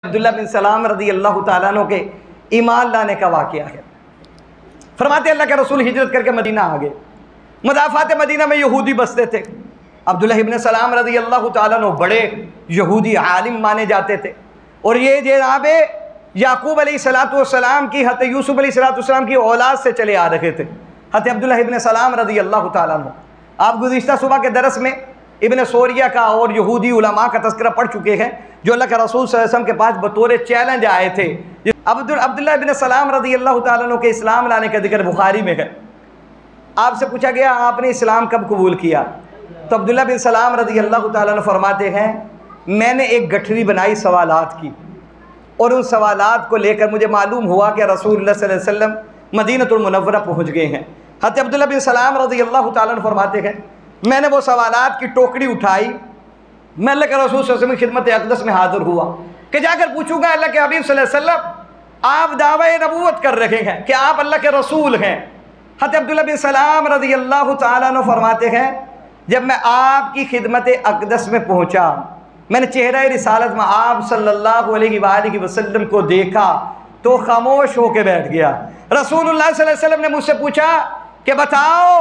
عبداللہ بن سلام رضی اللہ تعالیٰ عنہ کے ایمان لانے کا واقعہ ہے۔ فرماتے اللہ کے رسول ہجرت کر کے مدینہ آ گئے۔ مضافات مدینہ میں یہودی بستے تھے۔ عبداللہ بن سلام رضی اللہ تعالیٰ عنہ بڑے یہودی عالم مانے جاتے تھے، اور یہ جناب یعقوب علیہ السلام کی حضرت یوسف علیہ السلام کی اولاد سے چلے آ رہے تھے۔ حضرت عبداللہ بن سلام رضی اللہ تعالیٰ عنہ، آپ گزشتہ صبح کے درس میں ابن سوریہ کا اور یہودی علماء کا تذکرہ پڑھ چکے ہیں جو اللہ کے رسول صلی اللہ علیہ وسلم کے پاس بطور چیلنج آئے تھے۔ عبداللہ بن سلام رضی اللہ تعالیٰ عنہ کے اسلام لانے کا ذکر بخاری میں ہے۔ آپ سے پوچھا گیا آپ نے اسلام کب قبول کیا؟ تو عبداللہ بن سلام رضی اللہ تعالیٰ عنہ فرماتے ہیں میں نے ایک گٹھڑی بنائی سوالات کی، اور ان سوالات کو لے کر مجھے معلوم ہوا کہ رسول اللہ صلی اللہ علیہ وسلم مدینہ المنورہ پہنچ گئے ہیں۔ حضرت عبداللہ بن سلام رضی اللہ تعالیٰ عنہ فرماتے ہیں میں نے وہ سوالات کی ٹوکری اٹھائی، میں اللہ کے رسول صلی اللہ علیہ وسلم کی خدمت اقدس میں حاضر ہوا کہ جا کر پوچھوں گا اللہ کے حبیب صلی اللہ علیہ وسلم آپ دعوی نبوت کر رہے ہیں کہ آپ اللہ کے رسول ہیں۔ حضرت عبداللہ بن سلام رضی اللہ تعالیٰ عنہ فرماتے ہیں جب میں آپ کی خدمت اقدس میں پہنچا، میں نے چہرہ رسالت میں آپ صلی اللہ علیہ وآلہ وسلم کو دیکھا تو خاموش ہو کے بیٹھ گیا۔ رسول اللہ صلی اللہ علیہ وسلم نے مجھ سے پوچھا کہ بتاؤ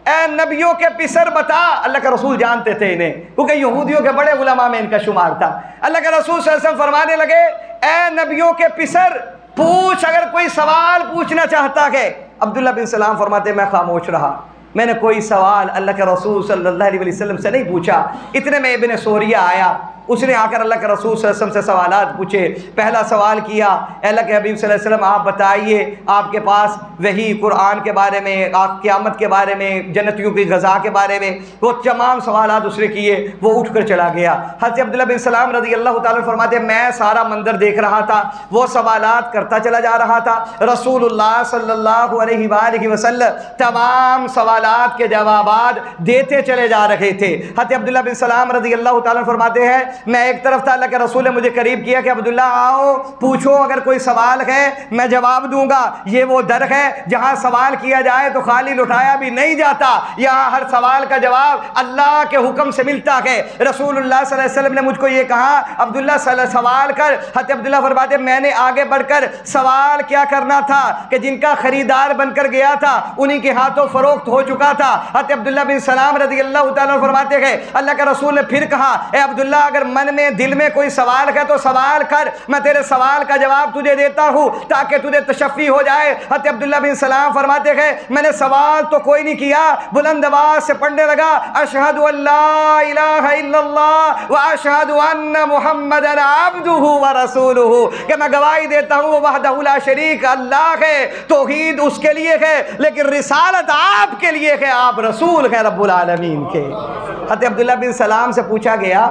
اے نبیوں کے پسر بتا، اللہ کے رسول جانتے تھے انہیں کیونکہ یہودیوں کے بڑے علماء میں ان کا شمار تھا۔ اللہ کے رسول صلی اللہ علیہ وسلم فرمانے لگے اے نبیوں کے پسر پوچھ اگر کوئی سوال پوچھنا چاہتا ہے۔ عبداللہ بن سلام فرماتے میں خاموش رہا، میں نے کوئی سوال اللہ کے رسول صلی اللہ علیہ وسلم سے نہیں پوچھا۔ اتنے میں ابن سوریہ آیا، اس نے آ کر اللہ کے رسول صلی اللہ علیہ وسلم سے سوالات پوچھے۔ پہلا سوال کیا اے اللہ کے حبیب صلی اللہ علیہ وسلم آپ بتائیے آپ کے پاس وحی قرآن کے بارے میں، آپ قیامت کے بارے میں، جنتیوں کی غذا کے بارے میں، وہ تمام سوالات اس نے کیے، وہ اٹھ کر چلا گیا۔ حضرت عبداللہ بن سلام رضی اللہ تعالیٰ فرماتے ہیں میں سارا منظر دیکھ رہا تھا، وہ سوالات کرتا چلا جا رہا تھا، رسول اللہ صلی اللہ علیہ وآلہ وسلم تمام سوالات کے جوابات دیتے چلے جا رہے تھے۔ حضرت عبداللہ بن سلام رضی اللہ تعالیٰ فرماتے ہیں میں ایک طرف تھا، اللہ کے رسول نے مجھے قریب کیا کہ عبداللہ آؤ پوچھو اگر کوئی سوال ہے میں جواب دوں گا۔ یہ وہ در ہے جہاں سوال کیا جائے تو خالی لٹایا بھی نہیں جاتا، یہاں ہر سوال کا جواب اللہ کے حکم سے ملتا ہے۔ رسول اللہ صلی اللہ علیہ وسلم نے مجھ کو یہ کہا عبداللہ سوال کر۔ حضرت عبداللہ فرماتے میں نے آگے بڑھ کر سوال کیا کرنا تھا کہ جن کا خریدار بن کر گیا تھا انہی کے ہاتھوں فروخت ہو چکا تھا۔ حضرت عبداللہ بن سلام رضی اللہ تعالیٰ فرماتے ہیں اللہ کے رسول نے پھر کہا اے عبداللہ اگر من میں دل میں کوئی سوال ہے تو سوال کر، میں تیرے سوال کا جواب تجھے دیتا ہوں تاکہ تجھے تشفی ہو جائے۔ حضرت عبداللہ بن سلام فرماتے ہیں میں نے سوال تو کوئی نہیں کیا، بلند آواز سے پڑھنے لگا اشہد ان لا الہ الا اللہ واشہد ان محمدا عبدہ ورسولہ، کہ میں گواہی دیتا ہوں وہ وحدہ لا شریک اللہ ہے، توحید اس کے لیے ہے لیکن رسالت آپ کے لیے ہے، آپ رسول ہیں رب العالمین کے۔ حضرت عبداللہ بن سلام سے پوچھا گیا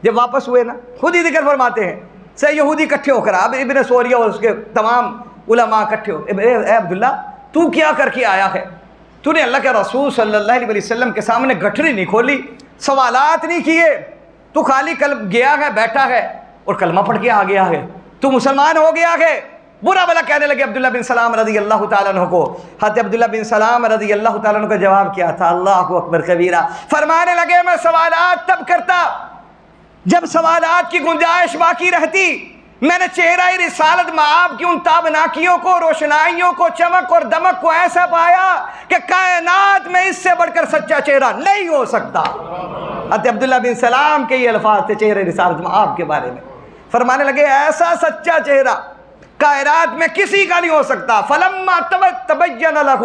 جب واپس ہوئے نا، خود ہی ذکر فرماتے ہیں سے یہودی اکٹھے ہو کر اب ابن سوریہ اور اس کے تمام علماء اکٹھے ہو اے عبداللہ تو کیا کر کے آیا ہے؟ تو نے اللہ کے رسول صلی اللہ علیہ وسلم کے سامنے گٹھڑی نہیں کھولی، سوالات نہیں کیے، تو خالی گیا ہے بیٹھا ہے اور کلمہ پڑھ کے آ گیا ہے، تو مسلمان ہو گیا ہے۔ برا بلا کہنے لگے عبداللہ بن سلام رضی اللہ تعالیٰ عنہ کو۔ حضرت عبداللہ بن سلام رضی اللہ تعالیٰ عنہ کا جواب کیا تھا؟ اللہ اکبر کبیرہ، فرمانے لگے میں سوالات تب کرتا جب سوالات کی گنجائش باقی رہتی، میں نے چہرہ رسالت میں آپ کی ان تابناکیوں کو، روشنائیوں کو، چمک اور دمک کو ایسا پایا کہ کائنات میں اس سے بڑھ کر سچا چہرہ نہیں ہو سکتا۔ حضرت عبداللہ بن سلام کے یہ الفاظ تھے چہرہ رسالت میں آپ کے بارے میں، فرمانے لگے ایسا سچا چہرہ کائنات میں کسی کا نہیں ہو سکتا۔ فلما تبین لہ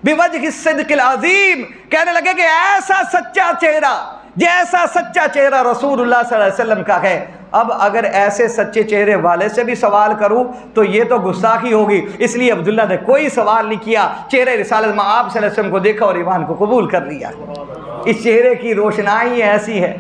بوجہ الصدق العظیم، کہنے لگے کہ ایسا سچا چہرہ جیسا سچا چہرہ رسول اللہ صلی اللہ علیہ وسلم کا ہے، اب اگر ایسے سچے چہرے والے سے بھی سوال کروں تو یہ تو گستاخی ہوگی، اس لیے عبداللہ نے کوئی سوال نہیں کیا، چہرے رسالت میں آپ صلی اللہ علیہ وسلم کو دیکھا اور ایمان کو قبول کر لیا۔ اس چہرے کی روشنائی ایسی ہے